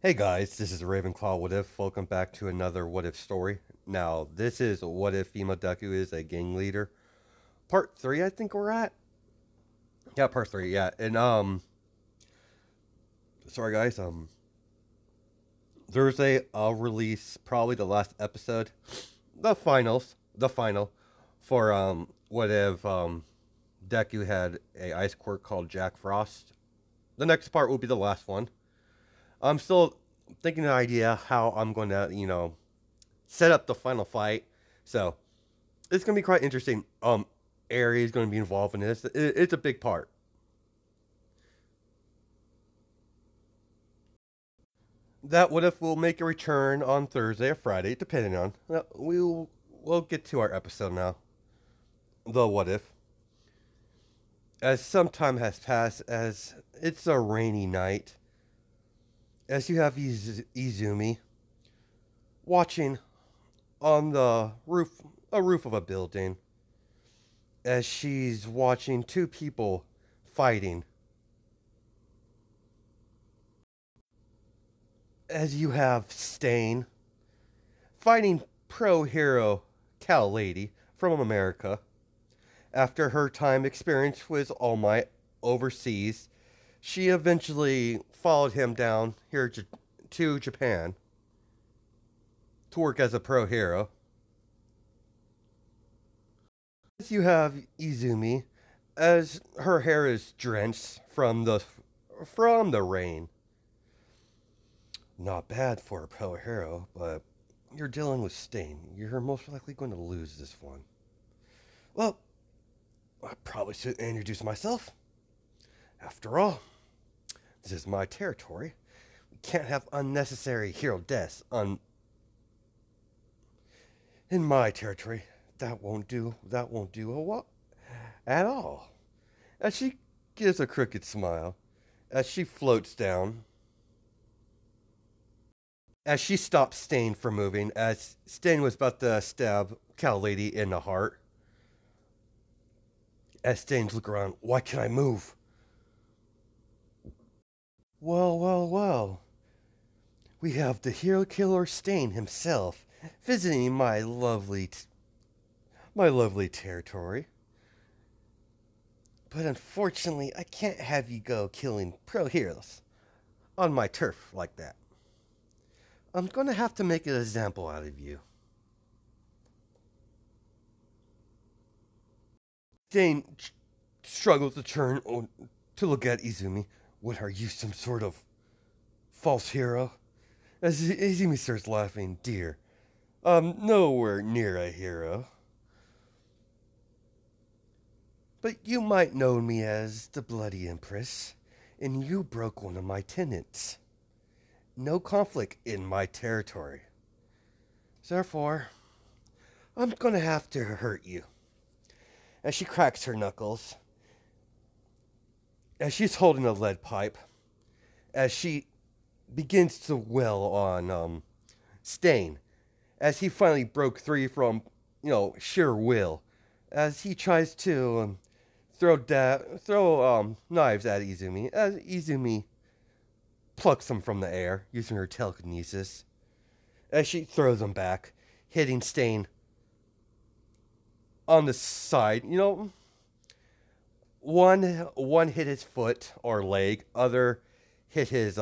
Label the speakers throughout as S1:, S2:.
S1: Hey guys, this is Ravenclaw What If. Welcome back to another What If story. Now, this is What If female Deku is a gang leader. Part 3, I think we're at. Yeah, part 3, yeah. And, sorry guys, Thursday I'll release probably the last episode. The final, for, What If, Deku had a ice quirk called Jack Frost. The next part will be the last one. I'm still thinking of an idea how I'm going to, set up the final fight. So it's going to be quite interesting. Aries going to be involved in this. It's a big part. That What If will make a return on Thursday or Friday, depending on. We'll get to our episode now. The What If. As some time has passed, as it's a rainy night, as you have Izumi watching on the roof, a roof of a building, as she's watching two people fighting. As you have Stain fighting pro hero Cal Lady from America after her time experience with All Might overseas. She eventually followed him down here to Japan to work as a pro hero. As you have Izumi, as her hair is drenched from the rain. Not bad for a pro hero, but you're dealing with Stain. You're most likely going to lose this one. Well, I probably should introduce myself. After all, this is my territory. We can't have unnecessary hero deaths in my territory. That won't do at all. As she gives a crooked smile, as she floats down, as she stops Stain from moving, as Stain was about to stab Cal Lady in the heart. As Stain's look around, why can't I move? Well. We have the hero killer Stain himself visiting my lovely territory. But unfortunately, I can't have you go killing pro heroes on my turf like that. I'm going to have to make an example out of you. Stain struggles to turn to look at Izumi. What, are you, some sort of false hero? As Izumi starts laughing, dear, I'm nowhere near a hero. But you might know me as the Bloody Empress, and you broke one of my tenets. No conflict in my territory. Therefore, I'm gonna have to hurt you. As she cracks her knuckles, as she's holding a lead pipe, as she begins to wail on Stain, as he finally broke free from, sheer will, as he tries to throw knives at Izumi, as Izumi plucks them from the air using her telekinesis, as she throws them back, hitting Stain on the side. One hit his foot or leg, other hit his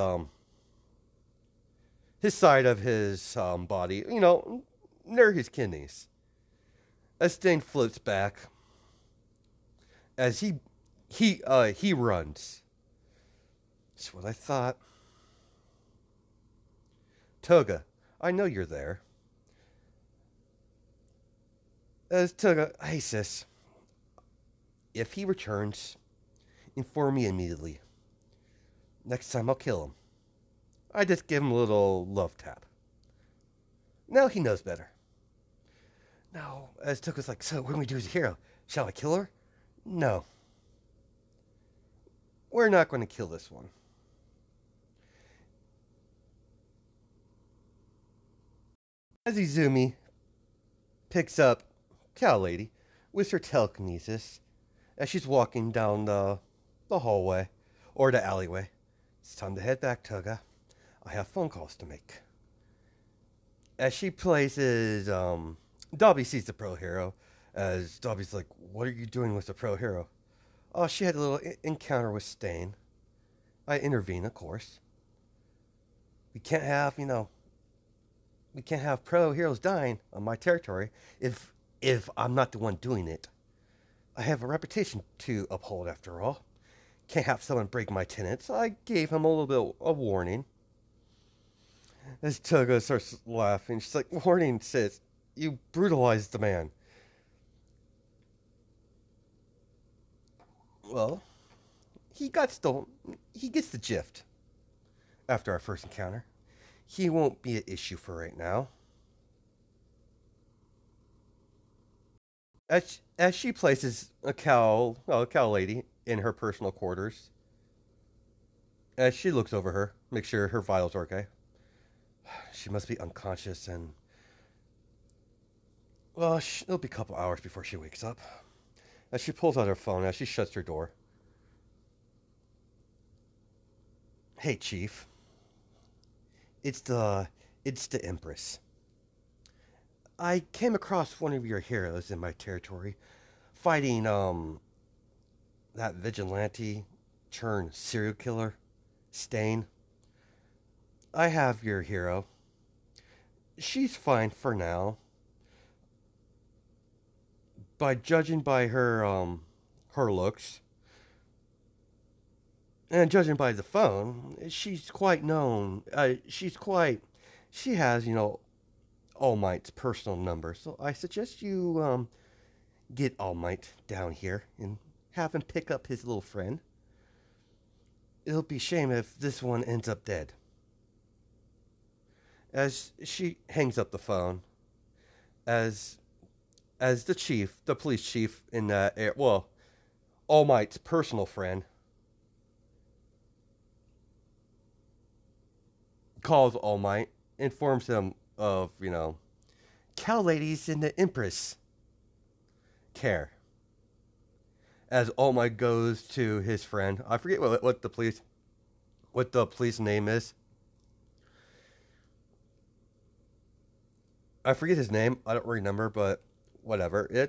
S1: side of his body, near his kidneys. As Stain flips back, as he runs. That's what I thought. Toga, I know you're there. As Toga, hey sis, if he returns, inform me immediately. Next time I'll kill him. I just give him a little love tap. Now he knows better. No, as Toga's like, so what do we do as a hero? Shall I kill her? No. We're not going to kill this one. As Izumi picks up Cal Lady with her telekinesis, as she's walking down the hallway, or the alleyway. It's time to head back, Toga. I have phone calls to make. As she places, Dobby sees the pro hero. As Dobby's like, what are you doing with the pro hero? Oh, she had a little encounter with Stain. I intervene, of course. We can't have, we can't have pro heroes dying on my territory if I'm not the one doing it. I have a reputation to uphold, after all. Can't have someone break my tenets. I gave him a little bit of warning. As Toga starts laughing, she's like, warning, sis. You brutalized the man. Well, he gets the gift after our first encounter. He won't be an issue for right now. As she places a cow lady in her personal quarters, as she looks over her, make sure her vitals are okay. She must be unconscious and, well, it'll be a couple hours before she wakes up. As she pulls out her phone, as she shuts her door. Hey, Chief. It's the Empress. I came across one of your heroes in my territory, fighting that vigilante turned serial killer, Stain. I have your hero. She's fine for now. By judging by her looks, and judging by the phone, she's quite known. She has, All Might's personal number. So I suggest you get All Might down here and have him pick up his little friend. It'll be a shame if this one ends up dead. As she hangs up the phone, as the police chief in that All Might's personal friend, calls All Might, informs him of, cow ladies in the Empress care. As All Might goes to his friend, I forget what the police name is. I forget his name. I don't remember, but whatever. I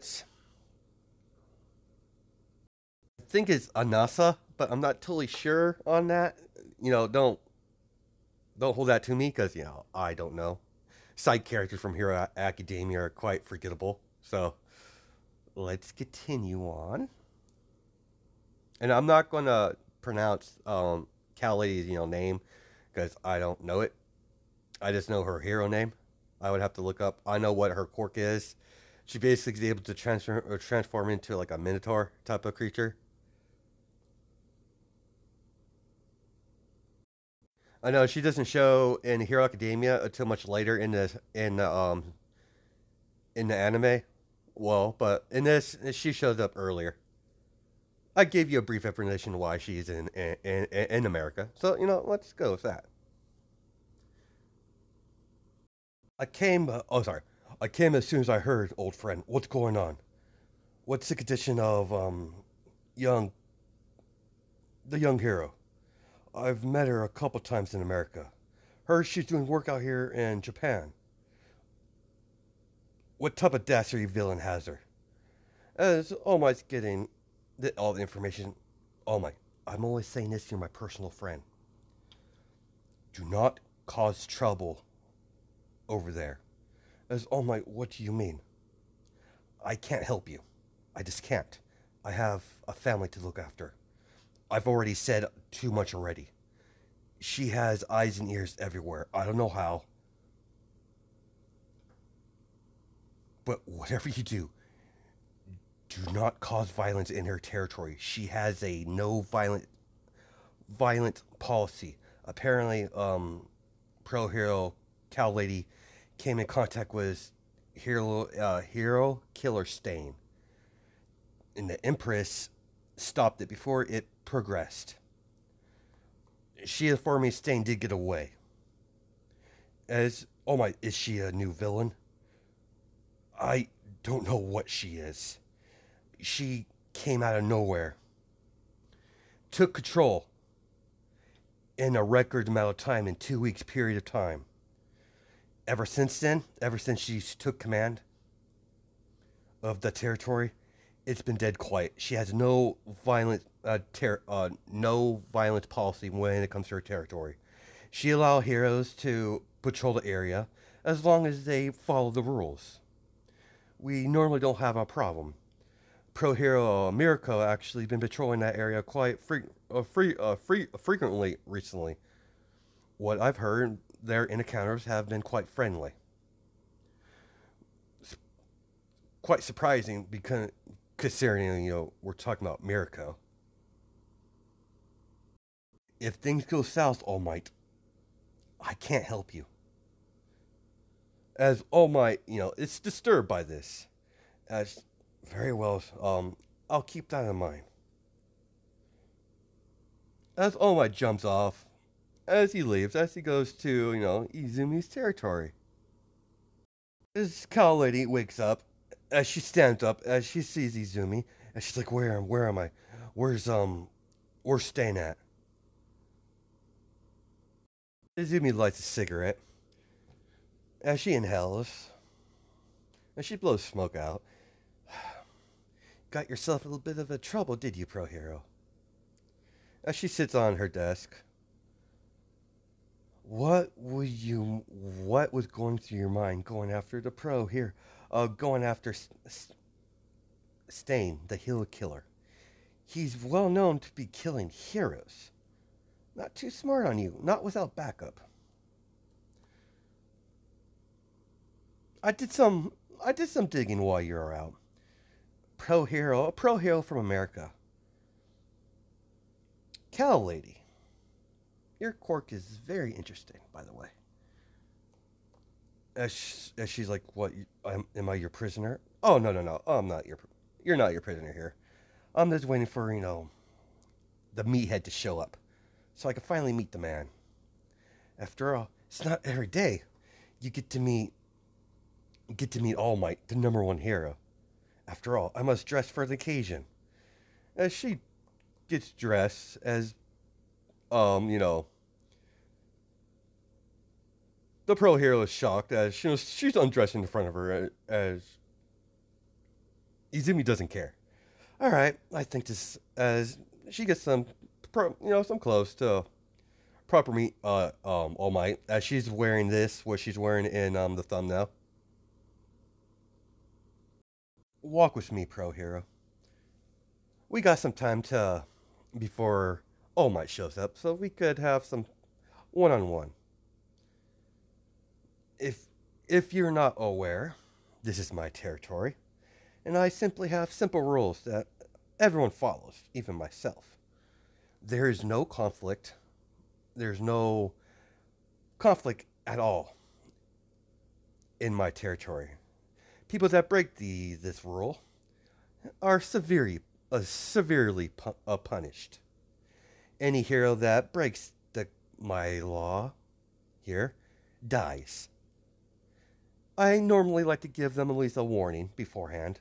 S1: think it's Anasa, but I'm not totally sure on that. Don't hold that to me because, I don't know. Side characters from Hero Academia are quite forgettable. So let's continue on. And I'm not going to pronounce Cow Lady's, name because I don't know it. I just know her hero name. I would have to look up. I know what her quirk is. She basically is able to transform into like a minotaur type of creature. I know she doesn't show in Hero Academia until much later in the anime. Well, but in this, she shows up earlier. I gave you a brief explanation why she's in America. So, let's go with that. I came, I came as soon as I heard, old friend. What's going on? What's the condition of, young, the young hero? I've met her a couple times in America. Heard she's doing work out here in Japan. What type of dastardly villain has her? As All Might's getting all the information. All Might, I'm only saying this, you're my personal friend. Do not cause trouble over there. As All Might, what do you mean? I can't help you. I just can't. I have a family to look after. I've already said too much already. She has eyes and ears everywhere. I don't know how. But whatever you do not cause violence in her territory. She has a no violent policy. Apparently, Pro Hero Cow Lady came in contact with Hero Killer Stain. And the Empress stopped it before it progressed. She informed me Stain did get away. Oh my, is she a new villain? I don't know what she is. She came out of nowhere. Took control. in a record amount of time, in 2 weeks period of time. Ever since then, ever since she took command of the territory, it's been dead quiet. She has no no violent policy when it comes to her territory. She allows heroes to patrol the area as long as they follow the rules. We normally don't have a problem. Pro Hero Mirko actually been patrolling that area quite frequently recently. What I've heard, their encounters have been quite friendly. It's quite surprising because considering we're talking about Mirko. If things go south, All Might, I can't help you. As All Might, it's disturbed by this. As very well, I'll keep that in mind. As All Might jumps off, as he leaves, as he goes to, Izumi's territory. This cow lady wakes up, as she stands up, as she sees Izumi, and she's like, where am I? Where's staying at? Izumi lights a cigarette, as she inhales, as she blows smoke out. Got yourself a little bit of a trouble, did you, Pro Hero? As she sits on her desk. What was going through your mind going after the pro here? Going after Stain, the hero killer. He's well known to be killing heroes. Not too smart on you, not without backup. I did some digging while you were out. A pro hero from America. Cow lady. Your quirk is very interesting, by the way. As she's like, what, am I your prisoner? Oh, no, you're not your prisoner here. I'm just waiting for, the meathead to show up, so I can finally meet the man. After all, it's not every day you get to meet All Might, the #1 hero. After all, I must dress for the occasion. As she gets dressed, as, the pro hero is shocked as she's undressing in front of her as Izumi doesn't care. All right, I think this as she gets some clothes to proper meet All Might as she's wearing what she's wearing in the thumbnail. Walk with me, Pro Hero. We got some time before All Might shows up, so we could have some one-on-one. If you're not aware, this is my territory, and I simply have simple rules that everyone follows, even myself. There is no conflict. There's no conflict at all in my territory. People that break this rule are severely punished. Any hero that breaks my law here dies. I normally like to give them at least a warning beforehand,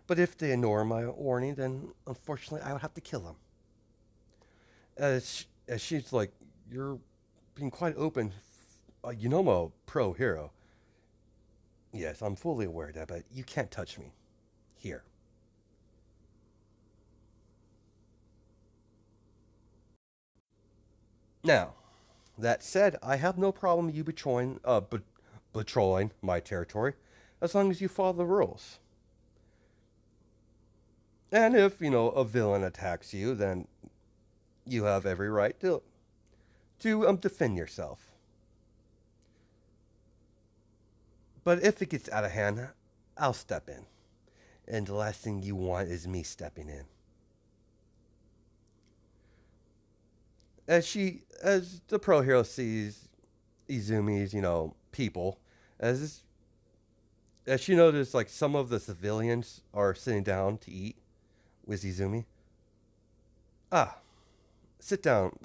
S1: but if they ignore my warning, then unfortunately I would have to kill them. As she's like, you're being quite open. I'm a pro hero. Yes, I'm fully aware of that, but you can't touch me here. Now, that said, I have no problem you patrolling my territory as long as you follow the rules. And if, a villain attacks you, then you have every right to defend yourself. But if it gets out of hand, I'll step in. And the last thing you want is me stepping in. As the pro hero sees Izumi's, people, as she noticed, like, some of the civilians are sitting down to eat with Izumi. Ah, sit down,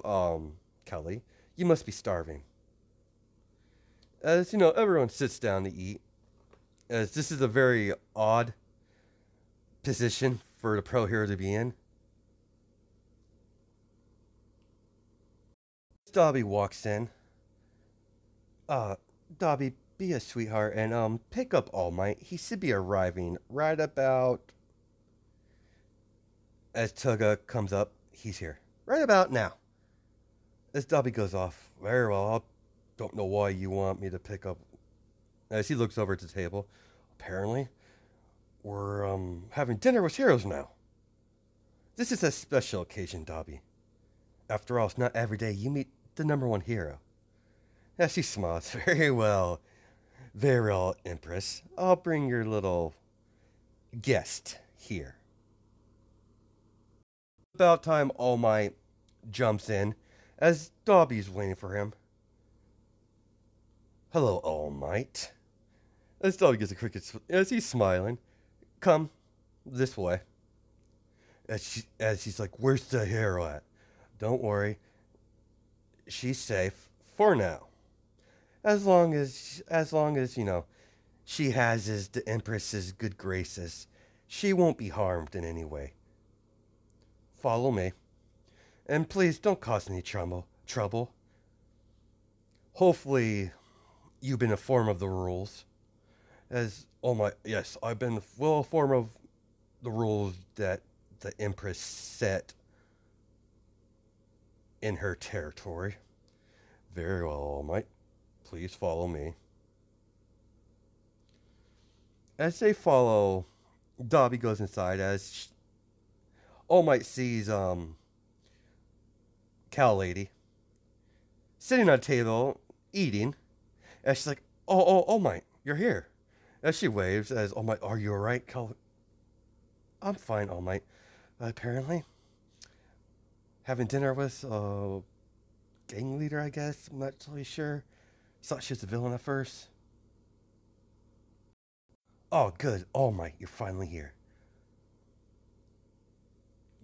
S1: Kelly. You must be starving. As, everyone sits down to eat. As this is a very odd position for the pro hero to be in. Dobby walks in. Uh, Dobby, be a sweetheart and pick up All Might. He should be arriving right about as Tugga comes up. He's here right about now. As Dobby goes off, very well. I don't know why you want me to pick up. As he looks over at the table, apparently we're having dinner with heroes now. This is a special occasion, Dobby. After all, it's not every day you meet the #1 hero. As she smiles, very well, Empress. I'll bring your little guest here. About time All Might jumps in as Dobby's waiting for him. Hello, All Might. As Dobby gets a cricket as he's smiling. Come this way. As he's like, where's the hero at? Don't worry. She's safe for now. As long as you know, she has the Empress's good graces, she won't be harmed in any way. Follow me. And please don't cause any trouble. Hopefully you've been informed of the rules. Yes, I've been well informed of the rules that the Empress set in her territory. Very well, All Might. Please follow me. As they follow, Dobby goes inside as All Might sees Cow Lady sitting on a table eating. And she's like, oh, All Might, you're here. As she waves, as All Might, are you alright, Cow? I'm fine, All Might. Apparently, having dinner with gang leader, I guess. I'm not totally sure. Thought she was a villain at first. Oh, good. All Might, you're finally here.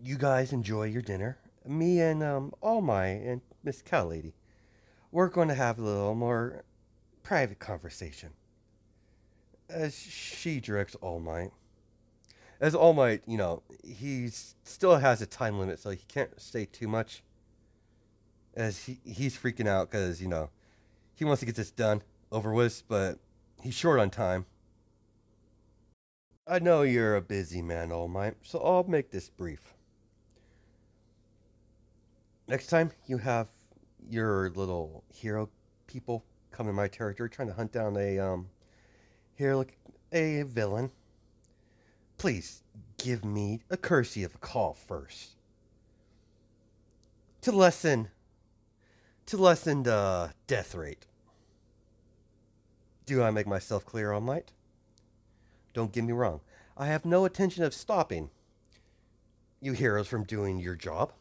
S1: You guys enjoy your dinner. Me and All Might and Miss Cow Lady, we're going to have a little more private conversation. As she directs All Might. As All Might, you know, he still has a time limit, so he can't say too much. As he's freaking out because, you know, he wants to get this done, over with, but he's short on time. I know you're a busy man, All Might, so I'll make this brief. Next time you have your little hero people come in my territory trying to hunt down a villain, please give me a courtesy of a call first. To lessen the death rate. Do I make myself clear, All Might? Don't get me wrong. I have no intention of stopping you heroes from doing your job.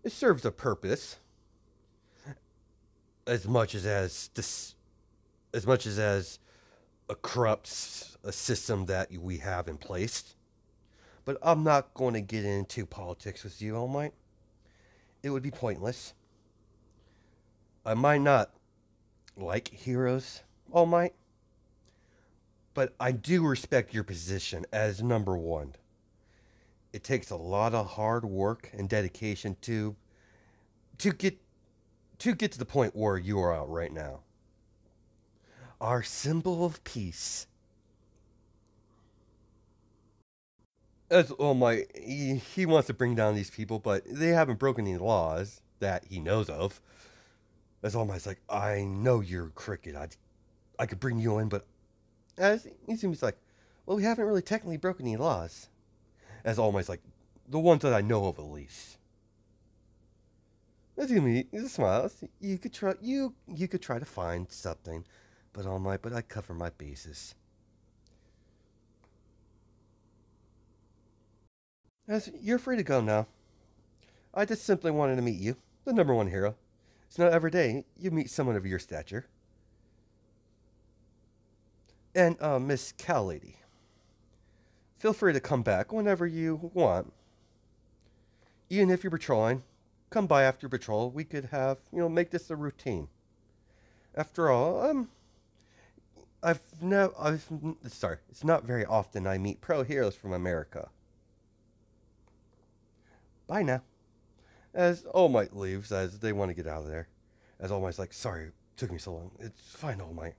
S1: It serves a purpose. As much as corrupts a system that we have in place. But I'm not going to get into politics with you, All Might. It would be pointless. I might not like heroes, All Might, but I do respect your position as #1. It takes a lot of hard work and dedication to get to the point where you are at right now. Our symbol of peace. As All Might, he wants to bring down these people, but they haven't broken any laws that he knows of. As All Might's like, I know you're crooked. I could bring you in, but as he seems like, well, we haven't really technically broken any laws. As All Might's like, the ones that I know of at least. That's gonna be a smile. You could try to find something, but All Might, but I cover my bases. As you're free to go now. I just simply wanted to meet you, the #1 hero. It's not every day you meet someone of your stature. And, Miss Cow Lady, feel free to come back whenever you want. Even if you're patrolling, come by after patrol. We could have, make this a routine. After all, it's not very often I meet pro heroes from America. Bye now. As All Might leaves, as they want to get out of there. As All Might's like, sorry, it took me so long. It's fine, All Might.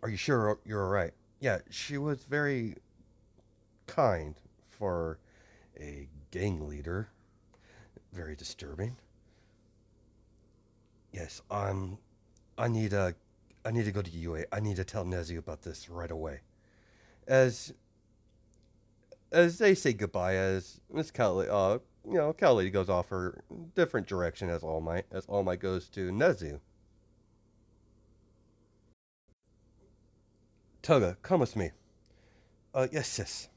S1: Are you sure you're alright? Yeah, she was very kind for a gang leader. Very disturbing. Yes, I need a I need to go to UA. I need to tell Nezu about this right away. As as they say goodbye, as Miss Cow Cow Lady goes off her different direction as All Might goes to Nezu. Toga, come with me. Yes, sis.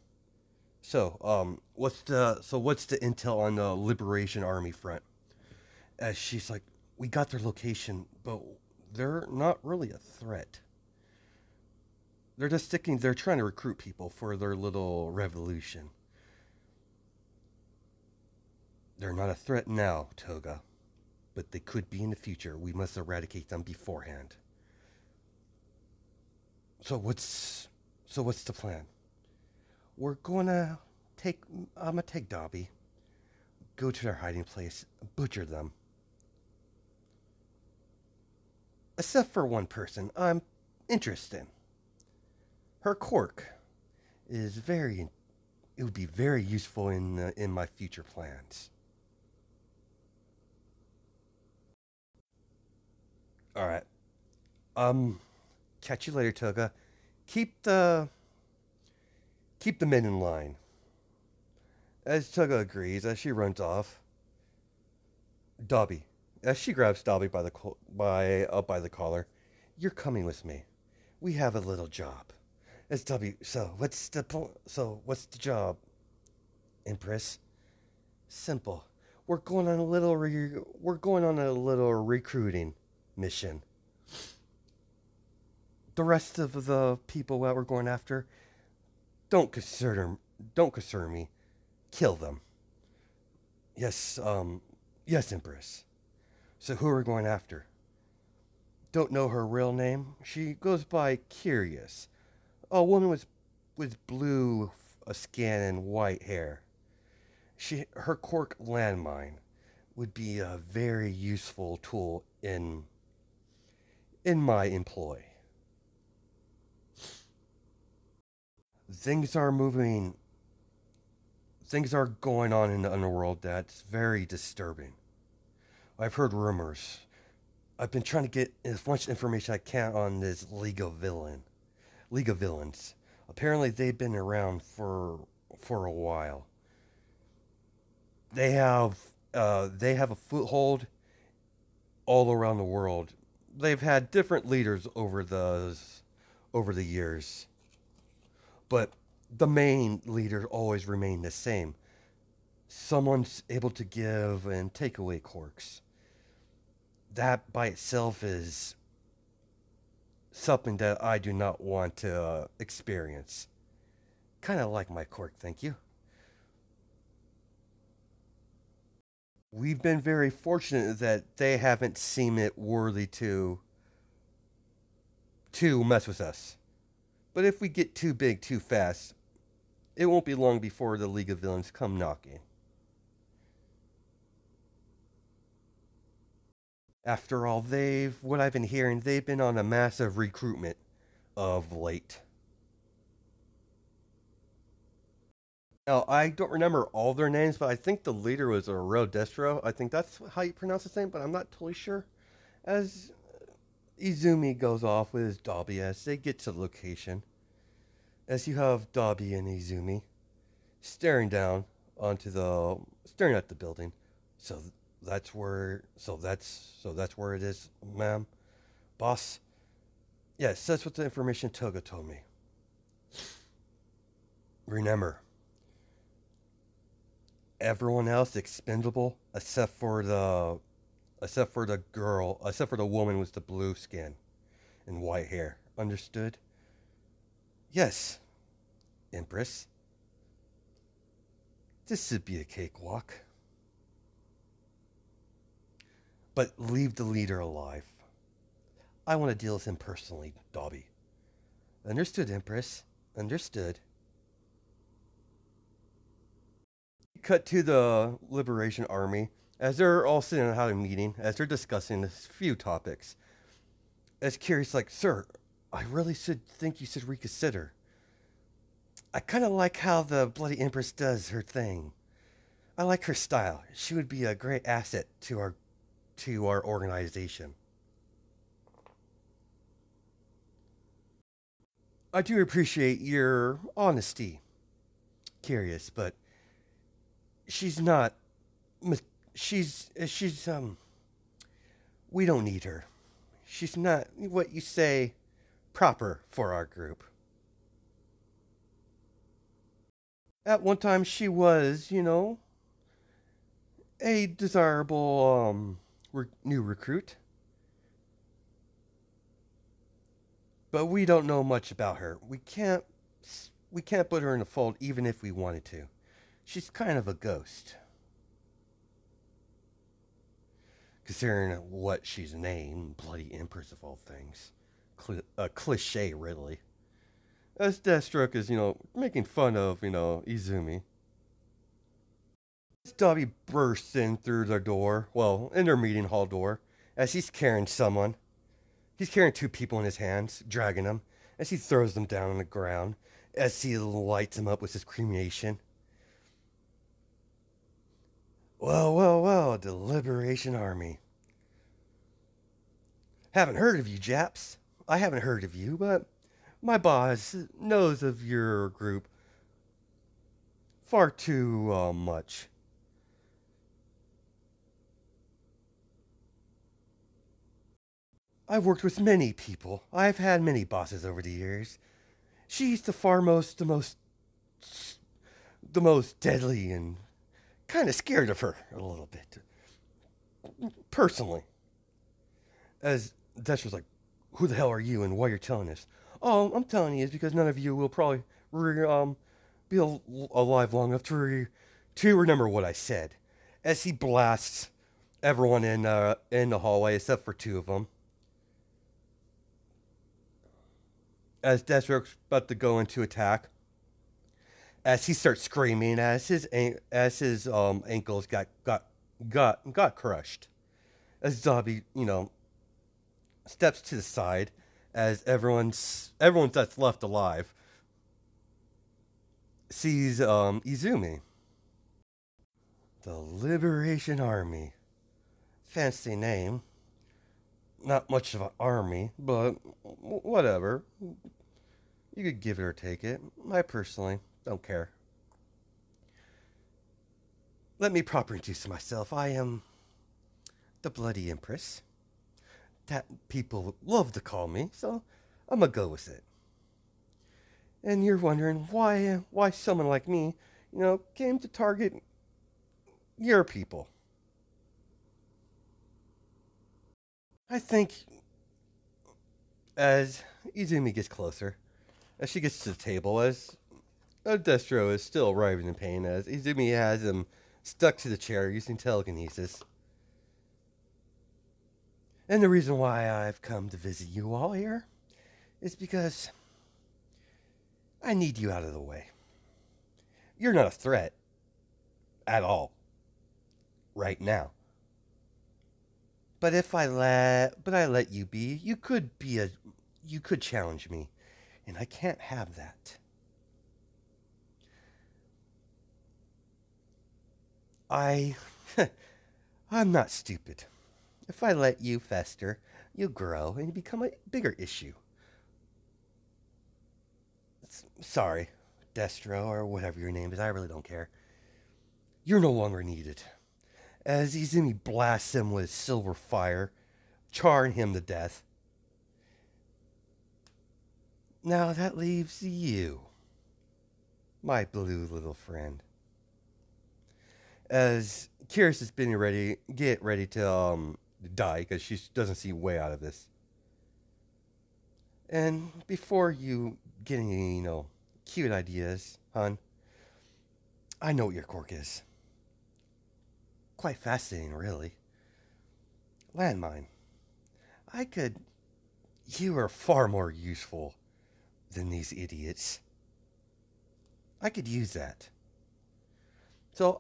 S1: What's the intel on the Liberation Army front? As she's like, we got their location, but they're not really a threat. They're trying to recruit people for their little revolution. They're not a threat now, Toga, but they could be in the future. We must eradicate them beforehand. So what's the plan? We're gonna take I'm gonna take Dobby, go to their hiding place, butcher them. Except for one person I'm interested in. Her quirk is very it would be very useful in my future plans. All right. Um Catch you later, Toga. Keep the keep the men in line. As Toga agrees, as she runs off, Dobby, as she grabs Dobby by the collar, you're coming with me. We have a little job. As Dobby, what's the job, Empress? Simple. We're going on a little recruiting mission. The rest of the people that we're going after don't concern don't concern me. Kill them. Yes, yes, Empress. So who are we going after? Don't know her real name. She goes by Curious. A woman with blue skin and white hair. Her quirk landmine would be a very useful tool in my employ. Things are moving. Things are going on in the underworld that's very disturbing. I've heard rumors. I've been trying to get as much information I can on this League of Villains. Apparently, they've been around for a while. They have a foothold all around the world. They've had different leaders over the years, but the main leader always remained the same. Someone's able to give and take away quirks. That by itself is something that I do not want to experience. Kind of like my quirk, thank you. We've been very fortunate that they haven't seen it worthy to mess with us. But if we get too big too fast, it won't be long before the League of Villains come knocking. After all, what I've been hearing, they've been on a massive recruitment of late. Now, I don't remember all their names, but I think the leader was a Destro. I think that's how you pronounce his name, but I'm not totally sure. As Izumi goes off with his Dobby as they get to the location, as you have Dobby and Izumi staring at the building. So that's where it is, ma'am. Boss. Yes, that's what the information Toga told me. Remember, everyone else expendable except for the woman with the blue skin and white hair. Understood? Yes, Empress. This should be a cakewalk. But leave the leader alive. I want to deal with him personally, Dobby. Understood, Empress. Understood. cut to the Liberation Army as they're all sitting and having a meeting as they're discussing a few topics. As Kiri's like, "Sir, I really should think you should reconsider. I kind of like how the Bloody Empress does her thing. I like her style. She would be a great asset to our organization." "I do appreciate your honesty, Curious, but she's not. She's we don't need her. She's not what you say proper for our group. At one time, she was, a desirable new recruit, but we don't know much about her. We can't put her in the fold even if we wanted to. She's kind of a ghost, considering what she's named, Bloody Empress of all things. A cliche, really. As Deathstroke is, making fun of, Izumi. As Dobby bursts in through their door, well, in their meeting hall door, as he's carrying someone. He's carrying two people in his hands, dragging them, as he throws them down on the ground, as he lights them up with his cremation. Well, well, well, the Liberation Army. Haven't heard of you, Japs. I haven't heard of you, but my boss knows of your group far too much. I've worked with many people. I've had many bosses over the years. She's the most deadly, and kind of scared of her a little bit. Personally. As Desh was like, "Who the hell are you and why you're telling us?" "Oh, I'm telling you is because none of you will probably be alive long enough to remember what I said." As he blasts everyone in the hallway except for two of them. As Deathstroke's about to go into attack, as he starts screaming, as his ankles got crushed, as Dobby steps to the side, as everyone that's left alive sees Izumi. The Liberation Army, fancy name. Not much of an army, but whatever. You could give it or take it. I personally don't care. Let me properly introduce myself. I am the Bloody Empress. That people love to call me, so I'm gonna go with it. And you're wondering why someone like me, came to target your people. I think as Izumi gets closer, as she gets to the table, as Destro is still writhing in pain, as Izumi has him stuck to the chair using telekinesis. And the reason why I've come to visit you all here is because I need you out of the way. You're not a threat at all right now. But I let you be, you could challenge me, and I can't have that. I'm not stupid. If I let you fester, you'll grow and become a bigger issue. Sorry, Destro, or whatever your name is, I really don't care. You're no longer needed. As Izumi blasts him with silver fire, charring him to death. Now that leaves you, my blue little friend. As Kyrus is get ready to die because she doesn't see way out of this. And before you get any, cute ideas, hon, I know what your quirk is. Quite fascinating, really. Landmine. You are far more useful than these idiots. I could use that. So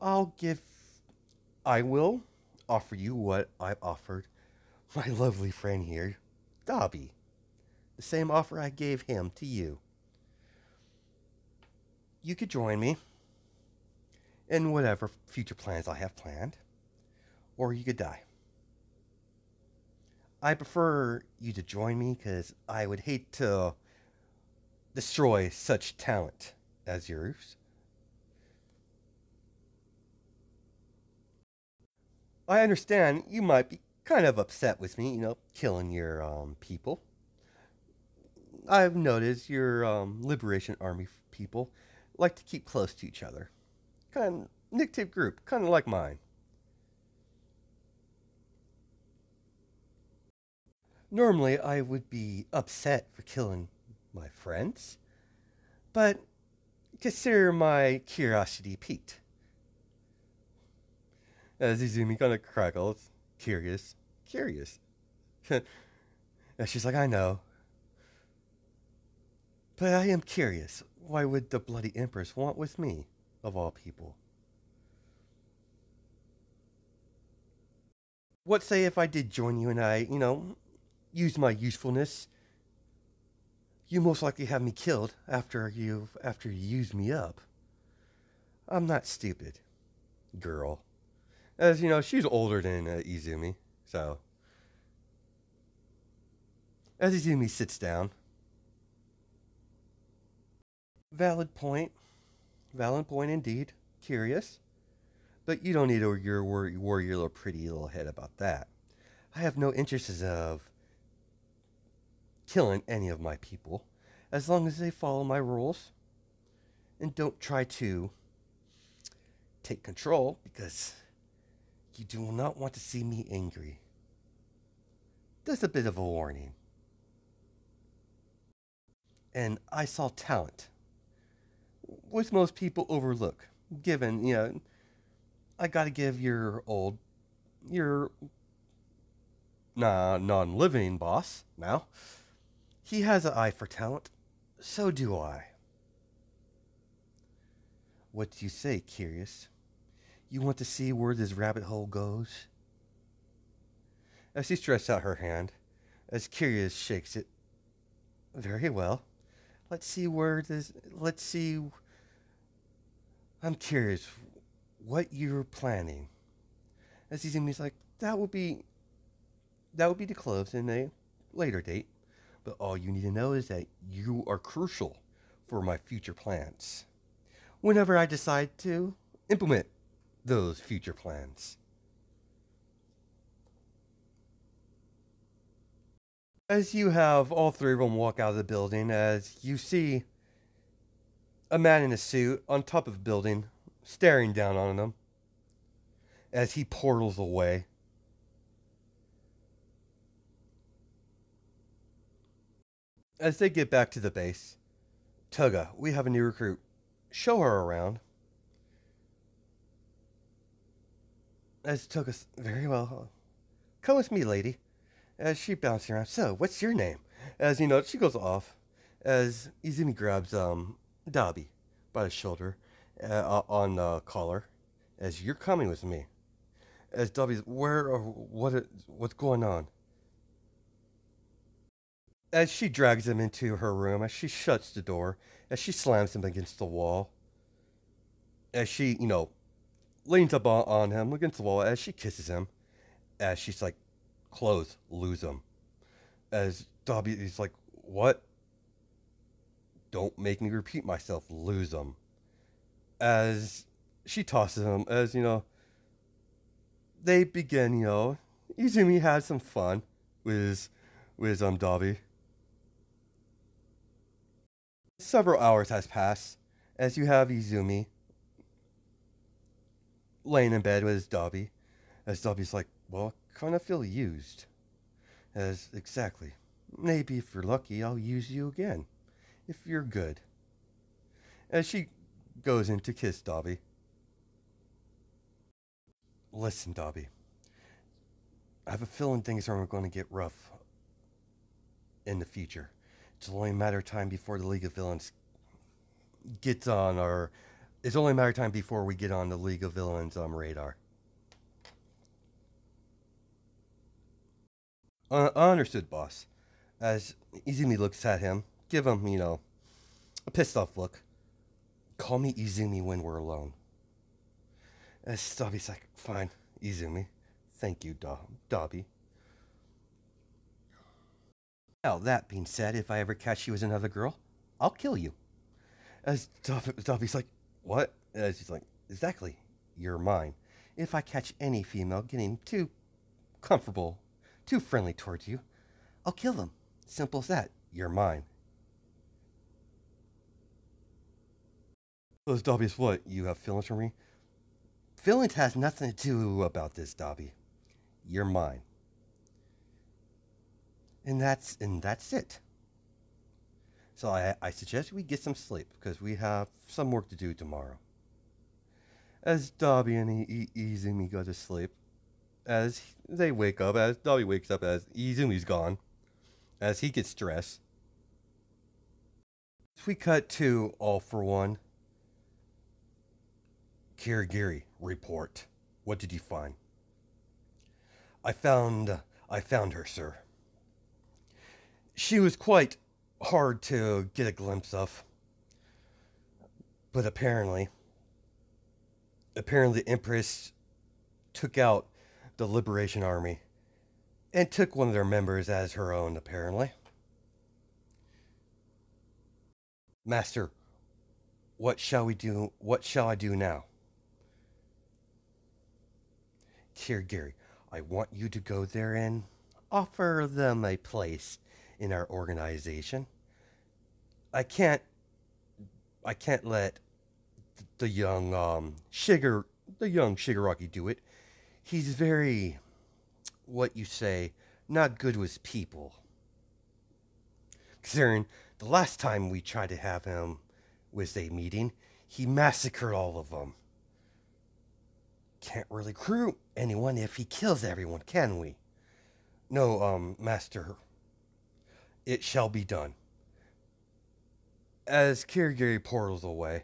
S1: I will offer you what I've offered my lovely friend here, Dobby. The same offer I gave him to you. You could join me in whatever future plans I have planned, or you could die. I prefer you to join me because I would hate to destroy such talent as yours. I understand you might be kind of upset with me, killing your people. I've noticed your Liberation Army people like to keep close to each other. Kind of nick-tape group, kind of like mine. Normally, I would be upset for killing my friends, but consider my curiosity piqued. As Izumi kind of crackles, curious, curious. And she's like, I know, but I am curious. Why would the Bloody Empress want with me, of all people? What say if I did join you and I, use my usefulness? You most likely have me killed after you use me up. I'm not stupid, girl. As you know, she's older than Izumi, so as Izumi sits down, valid point, valid point indeed. Curious, but you don't need to worry your little pretty little head about that. I have no interest of killing any of my people, as long as they follow my rules and don't try to take control, because you do not want to see me angry. There's a bit of a warning. And I saw talent, which most people overlook, given, I gotta give your non living boss now. He has an eye for talent. So do I. What do you say, curious? You want to see where this rabbit hole goes? As she stretched out her hand, as Curious shakes it. Very well. Let's see where this. Let's see. I'm curious what you're planning. As he's like, that would be disclosed in a later date. But all you need to know is that you are crucial for my future plans. Whenever I decide to implement those future plans. As you have all three of them walk out of the building, as you see a man in a suit on top of a building, staring down on them, as he portals away. As they get back to the base, Toga, we have a new recruit. Show her around. As Toga, very well. Come with me, lady. As she bounces around. So, what's your name? As she goes off. As Izumi grabs Dabi by the shoulder on the collar. As you're coming with me. As Dabi's, what's going on? As she drags him into her room, as she shuts the door, as she slams him against the wall, as she, leans up on him against the wall, as she kisses him, as she's like, close, lose him. As Dobby is like, what? Don't make me repeat myself, lose him. As she tosses him, as, they begin, Izumi has some fun with Dobby. Several hours has passed as you have Izumi laying in bed with his Dobby. As Dobby's like, well, I kind of feel used. As, exactly. Maybe if you're lucky, I'll use you again. If you're good. As she goes in to kiss Dobby. Listen, Dobby. I have a feeling things are going to get rough in the future. It's only a matter of time before the League of Villains gets on It's only a matter of time before we get on the League of Villains radar. Understood, boss. As Izumi looks at him, give him, a pissed off look. Call me Izumi when we're alone. As Dobby's like, fine, Izumi. Thank you, Dobby. Now, that being said, if I ever catch you as another girl, I'll kill you. As Dobby's like, what? As he's like, exactly, you're mine. If I catch any female getting too comfortable, too friendly towards you, I'll kill them. Simple as that. You're mine. Those Dobby's what? You have feelings for me? Feelings has nothing to do about this, Dobby. You're mine. And that's it. So I suggest we get some sleep because we have some work to do tomorrow. As Dobby and Izumi go to sleep, as they wake up, as Dobby wakes up, as Izumi's gone, as he gets stressed, we cut to All for One. Kirigiri, report. What did you find? I found her, sir. She was quite hard to get a glimpse of. But apparently the Empress took out the Liberation Army and took one of their members as her own, apparently. Master, what shall we do? What shall I do now? Kirigiri, I want you to go there and offer them a place in our organization. I can't let the young Shigaraki do it. He's very, what you say, not good with people. Considering the last time we tried to have him with a meeting, he massacred all of them. Can't really recruit anyone if he kills everyone, can we? No, Master. It shall be done. As Kirigiri portals away.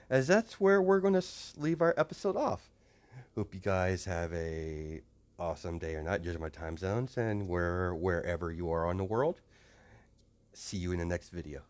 S1: As that's where we're going to leave our episode off. Hope you guys have a awesome day or night, judging my time zones, and wherever you are on the world. See you in the next video.